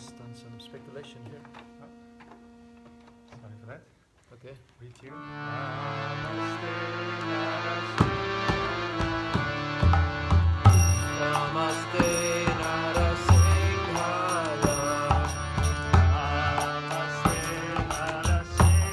just done some speculation here. Oh. Sorry for that. Okay. Retune. Namaste Nrsimhaya. Namaste Nrsimhaya.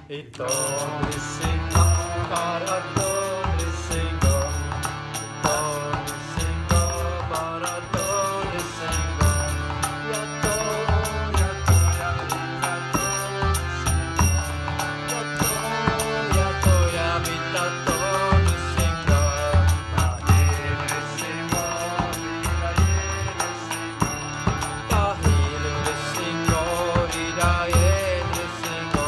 Ito Nrsimha Bharato Nrsimha. Ito Nrsimha Bharato Nrsimha. Yato Yato Yamitato Yato Yato Yamitato Nrsimha. Tahil Nrsimha Hridaye Nrsimha.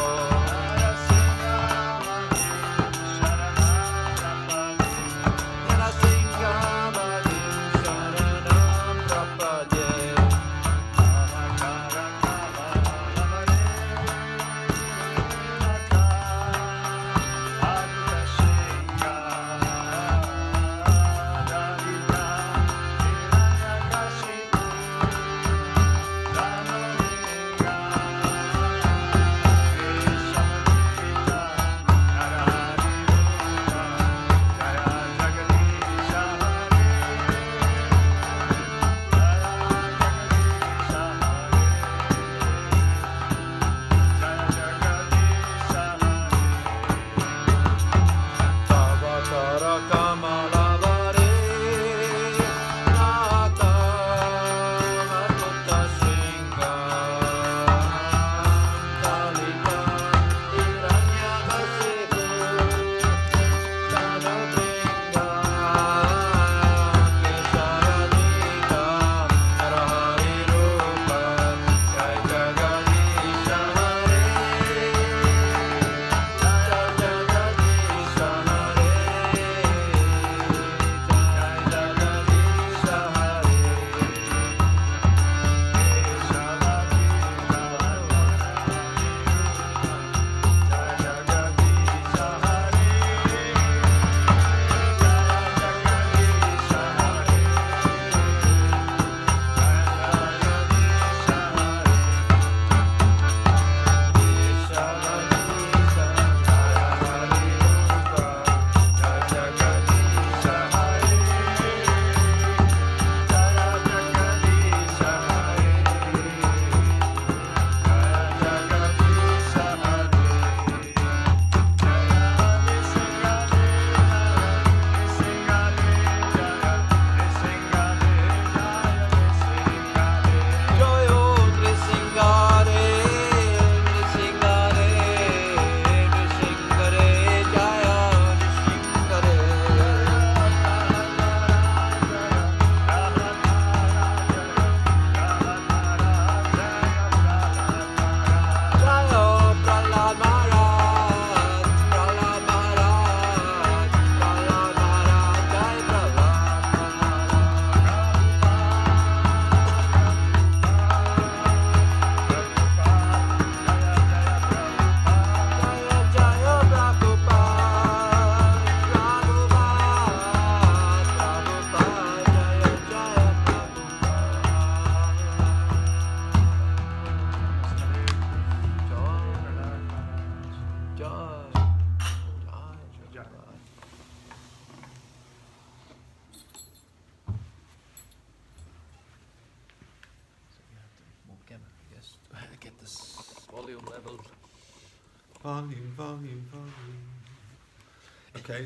Okay,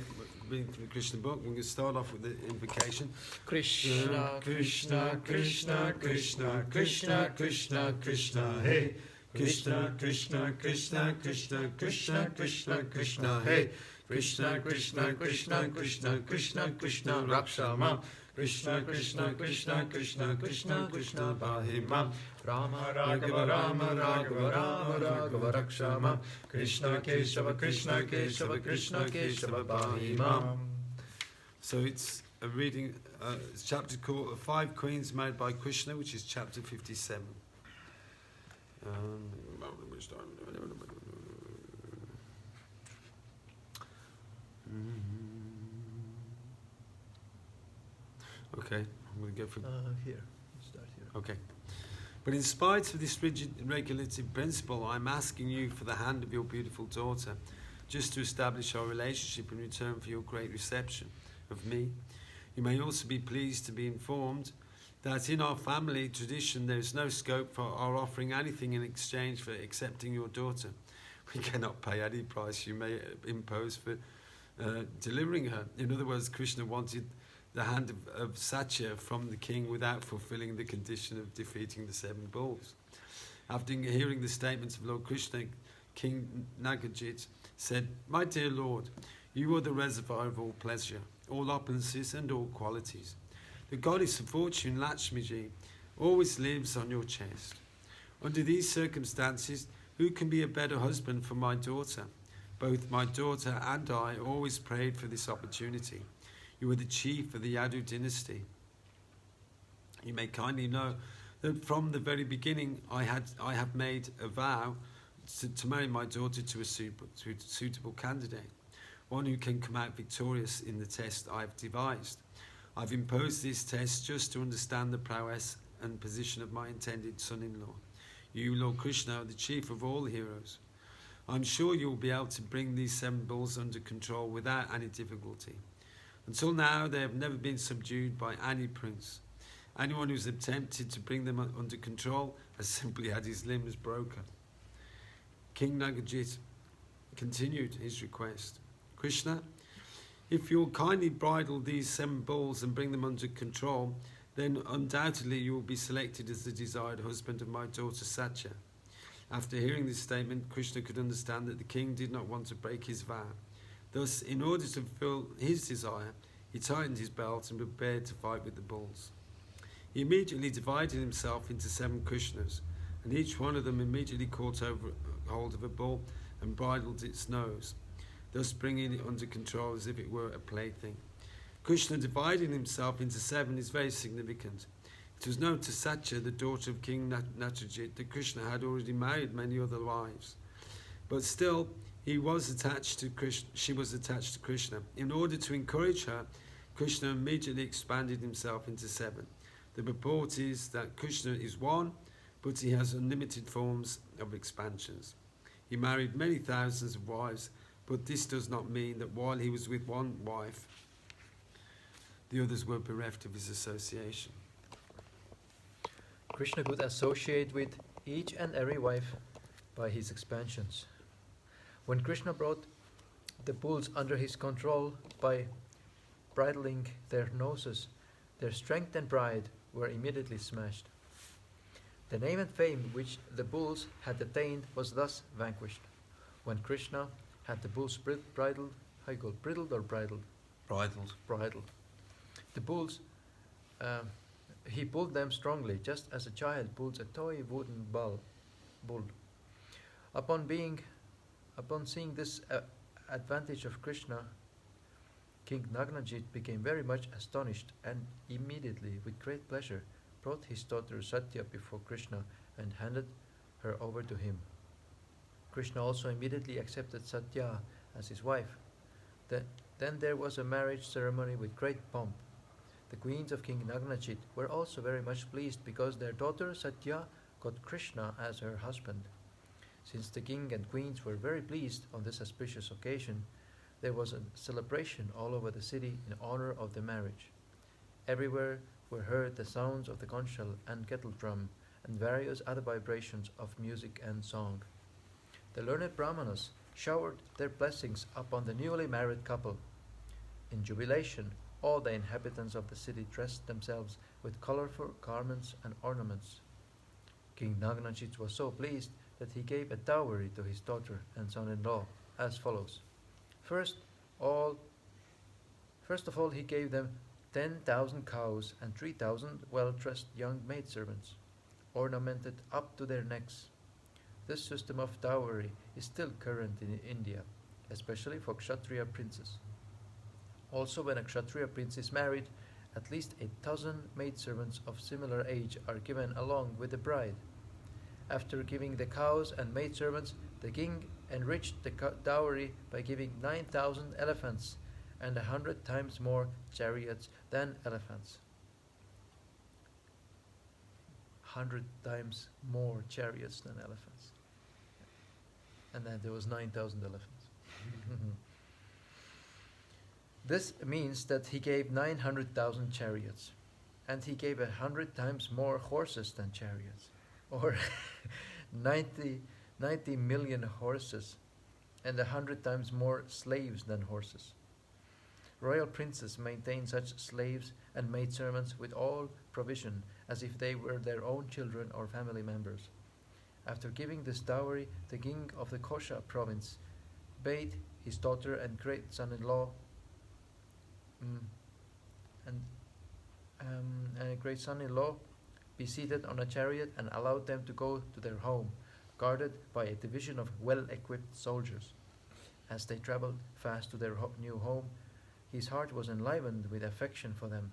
reading from the Krishna book, we're going to start off with the invocation. Krishna, Krishna, Krishna, Krishna, Krishna, Krishna, Krishna, hey. Krishna, Krishna, Krishna, Krishna, Krishna, Krishna, Krishna, hey. Krishna, Krishna, Krishna, Krishna, Krishna, Krishna, Rakshama. Krishna, Krishna, Krishna, Krishna, Krishna, Krishna, Bahimam. Rama, Raghava, Rama, Raghava, Rama, Raghava, Rakshama. Krishna, Keshava, Krishna, Keshava, Krishna, Keshava, Bahimam. So it's a reading, it's chapter called Five Queens Made by Krishna, which is chapter 57. Okay, I'm going to go for Here, start here. Okay. But in spite of this rigid regulative principle, I'm asking you for the hand of your beautiful daughter, just to establish our relationship in return for your great reception of me. You may also be pleased to be informed that in our family tradition there is no scope for our offering anything in exchange for accepting your daughter. We cannot pay any price you may impose for delivering her. In other words, Krishna wanted the hand of Satya from the king without fulfilling the condition of defeating the seven bulls. After hearing the statements of Lord Krishna, King Nagarjit said, "My dear Lord, you are the reservoir of all pleasure, all opulences and all qualities. The goddess of fortune, Lakshmiji, always lives on your chest. Under these circumstances, who can be a better husband for my daughter? Both my daughter and I always prayed for this opportunity. You are the chief of the Yadu dynasty. You may kindly know that from the very beginning I have made a vow to marry my daughter to a suitable candidate, one who can come out victorious in the test I have devised. I've imposed this test just to understand the prowess and position of my intended son-in-law. You, Lord Krishna, are the chief of all heroes. I'm sure you'll be able to bring these seven bulls under control without any difficulty. Until now, they have never been subdued by any prince. Anyone who's attempted to bring them under control has simply had his limbs broken." King Nagarjit continued his request. "Krishna, if you'll kindly bridle these seven bulls and bring them under control, then undoubtedly you will be selected as the desired husband of my daughter Satya." After hearing this statement, Krishna could understand that the king did not want to break his vow. Thus, in order to fulfill his desire, he tightened his belt and prepared to fight with the bulls. He immediately divided himself into 7 Krishnas, and each one of them immediately caught hold of a bull and bridled its nose, thus bringing it under control as if it were a plaything. Krishna dividing himself into 7 is very significant. It was known to Satya, the daughter of King Nagarjit, that Krishna had already married many other wives. But still, she was attached to Krishna. In order to encourage her, Krishna immediately expanded himself into 7. The purport is that Krishna is one, but he has unlimited forms of expansions. He married many thousands of wives, but this does not mean that while he was with one wife, the others were bereft of his association. Krishna could associate with each and every wife by his expansions. When Krishna brought the bulls under his control by bridling their noses, their strength and pride were immediately smashed. The name and fame which the bulls had attained was thus vanquished. When Krishna had the bulls bridled, how you call it, bridled or bridled? Bridled. Bridled. The bulls, he pulled them strongly, just as a child pulls a toy wooden bull. Upon seeing this advantage of Krishna, King Nagarjit became very much astonished and immediately, with great pleasure, brought his daughter Satya before Krishna and handed her over to him. Krishna also immediately accepted Satya as his wife. Then there was a marriage ceremony with great pomp. The queens of King Nagarjit were also very much pleased because their daughter Satya got Krishna as her husband. Since the king and queens were very pleased on this auspicious occasion, there was a celebration all over the city in honor of the marriage. Everywhere were heard the sounds of the conch shell and kettle drum and various other vibrations of music and song. The learned brahmanas showered their blessings upon the newly married couple. In jubilation, all the inhabitants of the city dressed themselves with colorful garments and ornaments. King Nagnajit was so pleased that he gave a dowry to his daughter and son-in-law as follows. First, all, first of all, he gave them 10,000 cows and 3,000 well-dressed young maidservants, ornamented up to their necks. This system of dowry is still current in India, especially for Kshatriya princes. Also, when a Kshatriya prince is married, at least 1,000 maidservants of similar age are given along with the bride. After giving the cows and maidservants, the king enriched the dowry by giving 9,000 elephants and 100 times more chariots than elephants. 100 times more chariots than elephants. And then there was 9,000 elephants. This means that he gave 900,000 chariots, and he gave 100 times more horses than chariots, or 90 million horses, and 100 times more slaves than horses. Royal princes maintain such slaves and maidservants with all provision as if they were their own children or family members. After giving this dowry, the king of the Kosha province bade his daughter and great son-in-law be seated on a chariot and allowed them to go to their home, guarded by a division of well-equipped soldiers. As they traveled fast to their new home, his heart was enlivened with affection for them.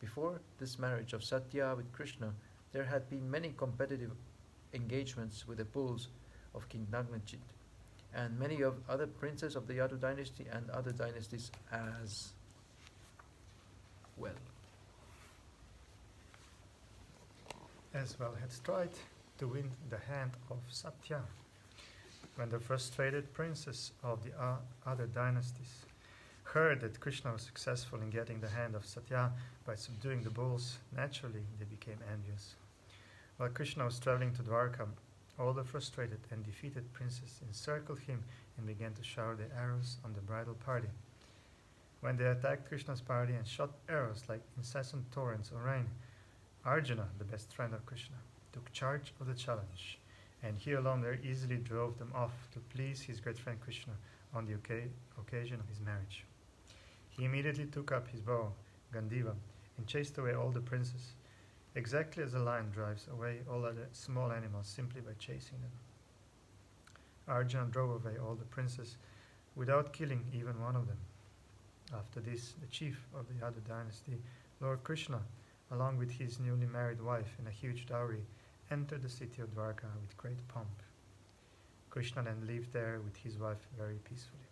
Before this marriage of Satya with Krishna, there had been many competitive engagements with the bulls of King Nagnajit, and many of other princes of the Yadu dynasty and other dynasties as well. As well had tried to win the hand of Satya. When the frustrated princes of the other dynasties heard that Krishna was successful in getting the hand of Satya by subduing the bulls, naturally they became envious. While Krishna was traveling to Dwarka, all the frustrated and defeated princes encircled him and began to shower their arrows on the bridal party. When they attacked Krishna's party and shot arrows like incessant torrents of rain, Arjuna, the best friend of Krishna, took charge of the challenge, and he alone very easily drove them off to please his great friend Krishna on the occasion of his marriage. He immediately took up his bow, Gandiva, and chased away all the princes, exactly as a lion drives away all other small animals simply by chasing them. Arjuna drove away all the princes without killing even one of them. After this, the chief of the Yadu dynasty, Lord Krishna, along with his newly married wife and a huge dowry, entered the city of Dwarka with great pomp. Krishna then lived there with his wife very peacefully.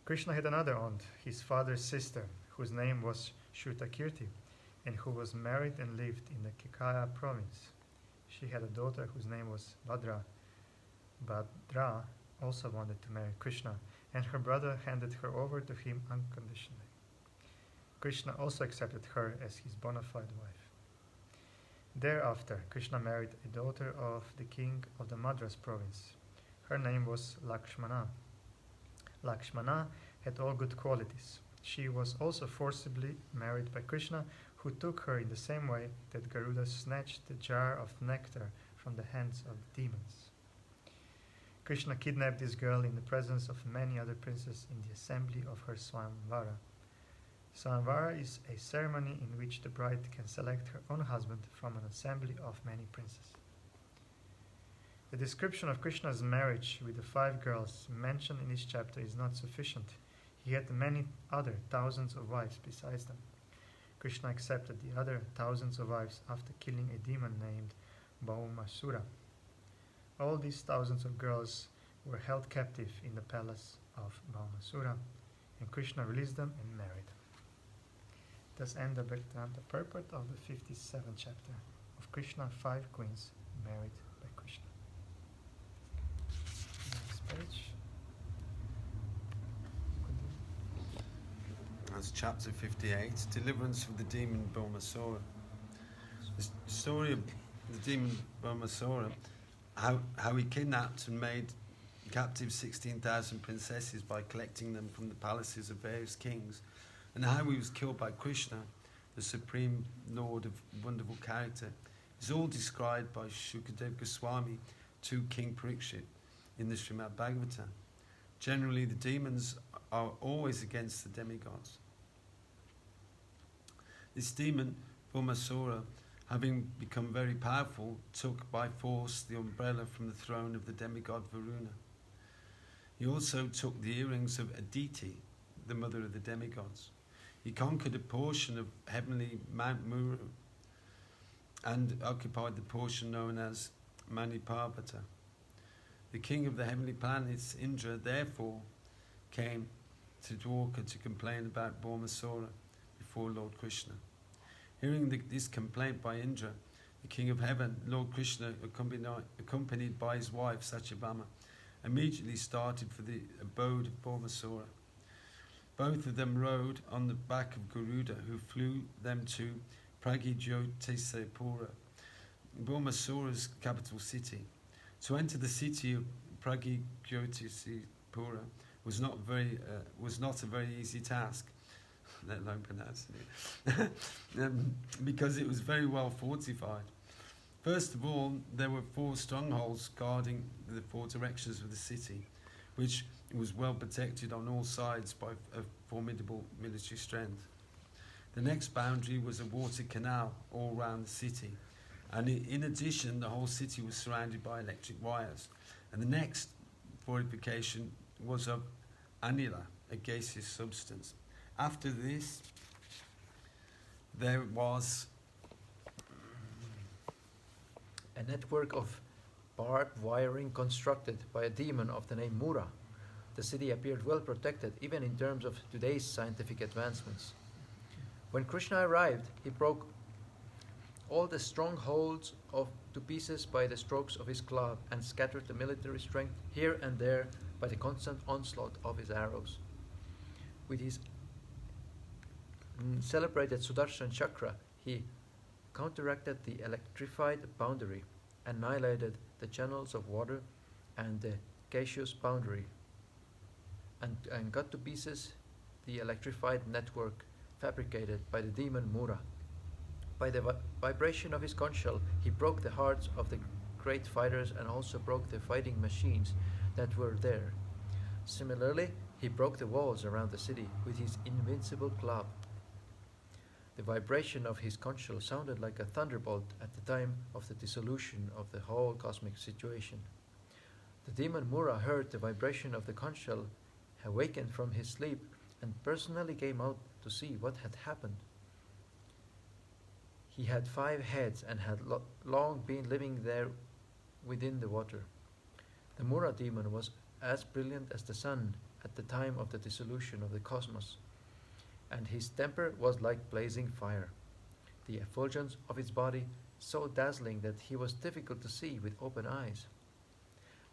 Krishna had another aunt, his father's sister, whose name was Shrutakirti, and who was married and lived in the Kekaya province. She had a daughter whose name was Bhadra. Bhadra also wanted to marry Krishna, and her brother handed her over to him unconditionally. Krishna also accepted her as his bona fide wife. Thereafter, Krishna married a daughter of the king of the Madras province. Her name was Lakshmana. Lakshmana had all good qualities. She was also forcibly married by Krishna, who took her in the same way that Garuda snatched the jar of nectar from the hands of the demons. Krishna kidnapped this girl in the presence of many other princes in the assembly of her Swamvara. Swamvara is a ceremony in which the bride can select her own husband from an assembly of many princes. The description of Krishna's marriage with the 5 girls mentioned in this chapter is not sufficient. He had many other thousands of wives besides them. Krishna accepted the other thousands of wives after killing a demon named Baumasura. All these thousands of girls were held captive in the palace of Baumasura, and Krishna released them and married them. Thus ends the purport of the 57th chapter of Krishna, 5 queens married by Krishna. Next page. That's chapter 58, Deliverance from the demon Baumasura. The story of the demon Baumasura, how he kidnapped and made captive 16,000 princesses by collecting them from the palaces of various kings, and how he was killed by Krishna, the supreme lord of wonderful character, is all described by Shukadev Goswami to King Parikshit in the Srimad Bhagavatam. Generally, the demons are always against the demigods. This demon, Bhaumasura, having become very powerful, took by force the umbrella from the throne of the demigod Varuna. He also took the earrings of Aditi, the mother of the demigods. He conquered a portion of heavenly Mount Muru and occupied the portion known as Maniparvata. The king of the heavenly planets, Indra, therefore came to Dwarka to complain about Bhaumasura before Lord Krishna. Hearing this complaint by Indra, the king of heaven, Lord Krishna, accompanied by his wife Satyabhama, immediately started for the abode of Bhaumasura. Both of them rode on the back of Garuda, who flew them to Pragjyotisapura, Bhaumasura's capital city. To enter the city of Pragjyotisapura was not a very easy task, let alone pronouncing it, because it was very well fortified. First of all, there were 4 strongholds guarding the 4 directions of the city, which was well protected on all sides by a formidable military strength. The next boundary was a water canal all round the city, and in addition, the whole city was surrounded by electric wires. And the next fortification was of anila, a gaseous substance. After this, there was a network of barbed wiring constructed by a demon of the name Mura. The city appeared well protected, even in terms of today's scientific advancements. When Krishna arrived, he broke all the strongholds to pieces by the strokes of his club and scattered the military strength here and there by the constant onslaught of his arrows. With his celebrated Sudarshan Chakra, he counteracted the electrified boundary, annihilated the channels of water and the gaseous boundary, and cut to pieces the electrified network fabricated by the demon Mura. By the vibration of his conch shell, he broke the hearts of the great fighters and also broke the fighting machines that were there. Similarly, he broke the walls around the city with his invincible club. The vibration of his conch shell sounded like a thunderbolt at the time of the dissolution of the whole cosmic situation. The demon Mura heard the vibration of the conch shell, awakened from his sleep, and personally came out to see what had happened. He had 5 heads and had long been living there within the water. The Mura demon was as brilliant as the sun at the time of the dissolution of the cosmos, and his temper was like blazing fire. The effulgence of his body so dazzling that he was difficult to see with open eyes.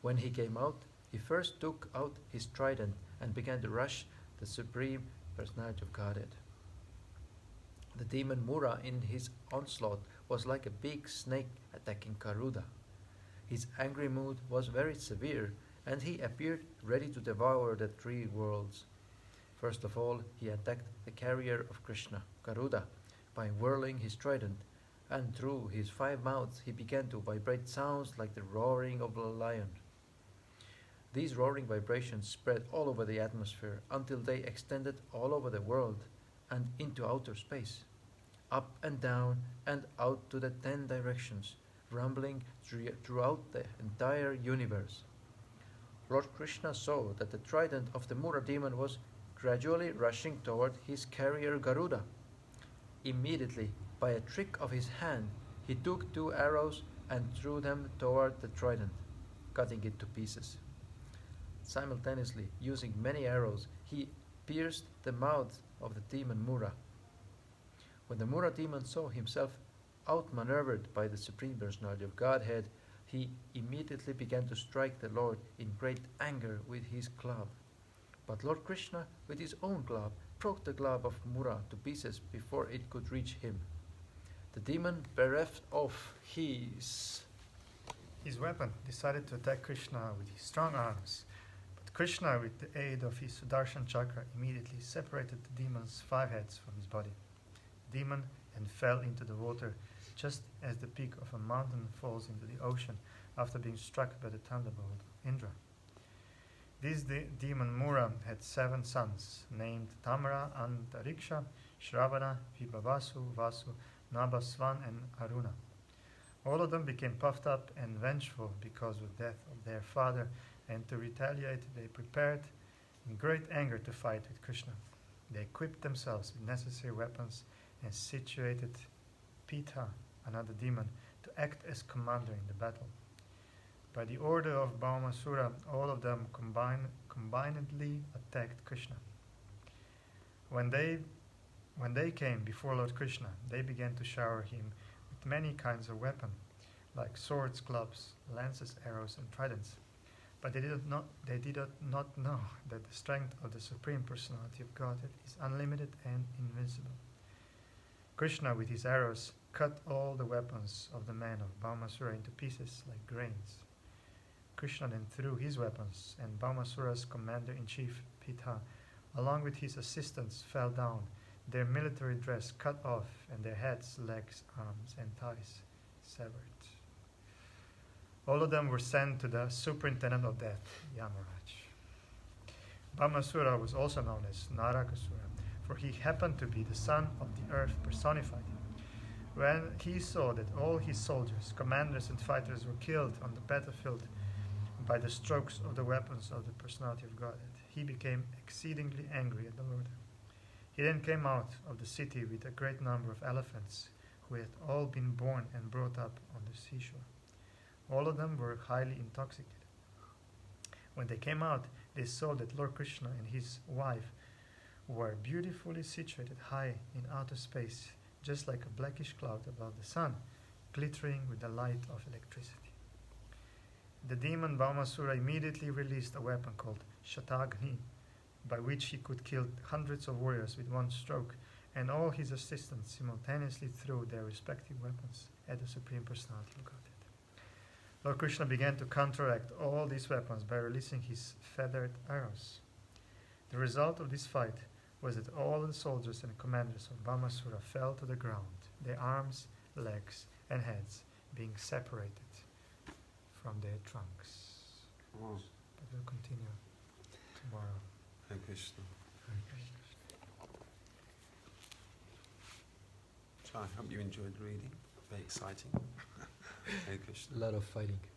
When he came out, he first took out his trident and began to rush the Supreme Personality of Godhead. The demon Mura in his onslaught was like a big snake attacking Garuda. His angry mood was very severe, and he appeared ready to devour the 3 worlds. First of all, he attacked the carrier of Krishna, Garuda, by whirling his trident, and through his 5 mouths he began to vibrate sounds like the roaring of a lion. These roaring vibrations spread all over the atmosphere until they extended all over the world and into outer space, up and down and out to the 10 directions, rumbling throughout the entire universe. Lord Krishna saw that the trident of the Mura demon was gradually rushing toward his carrier Garuda. Immediately, by a trick of his hand, he took 2 arrows and threw them toward the trident, cutting it to pieces. Simultaneously, using many arrows, he pierced the mouth of the demon Mura. When the Mura demon saw himself outmaneuvered by the Supreme Personality of Godhead, he immediately began to strike the Lord in great anger with his club. But Lord Krishna, with his own club, broke the club of Mura to pieces before it could reach him. The demon, bereft of his weapon, decided to attack Krishna with his strong arms. But Krishna, with the aid of his Sudarshan chakra, immediately separated the demon's 5 heads from his body. The demon then fell into the water, just as the peak of a mountain falls into the ocean after being struck by the thunderbolt of Indra. This demon Mura had 7 sons, named Tamara, Antariksha, Shravana, Vibhavasu, Vasu, Nabhasvan, and Aruna. All of them became puffed up and vengeful because of the death of their father, and to retaliate they prepared in great anger to fight with Krishna. They equipped themselves with necessary weapons and situated Pitha, another demon, to act as commander in the battle. By the order of Bhaumasura, all of them combinedly attacked Krishna. When they came before Lord Krishna, they began to shower him with many kinds of weapons, like swords, clubs, lances, arrows, and tridents. But they did not know that the strength of the Supreme Personality of Godhead is unlimited and invincible. Krishna, with his arrows, cut all the weapons of the men of Bhaumasura into pieces like grains. Krishna then threw his weapons, and Bhaumasura's commander-in-chief, Pitha, along with his assistants, fell down, their military dress cut off, and their heads, legs, arms, and thighs severed. All of them were sent to the superintendent of death, Yamaraj. Bhaumasura was also known as Narakasura, for he happened to be the son of the earth personified. When he saw that all his soldiers, commanders, and fighters were killed on the battlefield by the strokes of the weapons of the personality of Godhead, he became exceedingly angry at the Lord. He then came out of the city with a great number of elephants, who had all been born and brought up on the seashore. All of them were highly intoxicated. When they came out, they saw that Lord Krishna and his wife were beautifully situated high in outer space, just like a blackish cloud above the sun, glittering with the light of electricity. The demon Bhaumasura immediately released a weapon called Shatagni, by which he could kill hundreds of warriors with one stroke, and all his assistants simultaneously threw their respective weapons at the Supreme Personality of Godhead. Lord Krishna began to counteract all these weapons by releasing his feathered arrows. The result of this fight was that all the soldiers and commanders of Bhaumasura fell to the ground, their arms, legs, and heads being separated from their trunks. Oh, But we'll continue tomorrow. Hare Krishna. So I hope you enjoyed reading. Very exciting. Hare Krishna. A lot of fighting.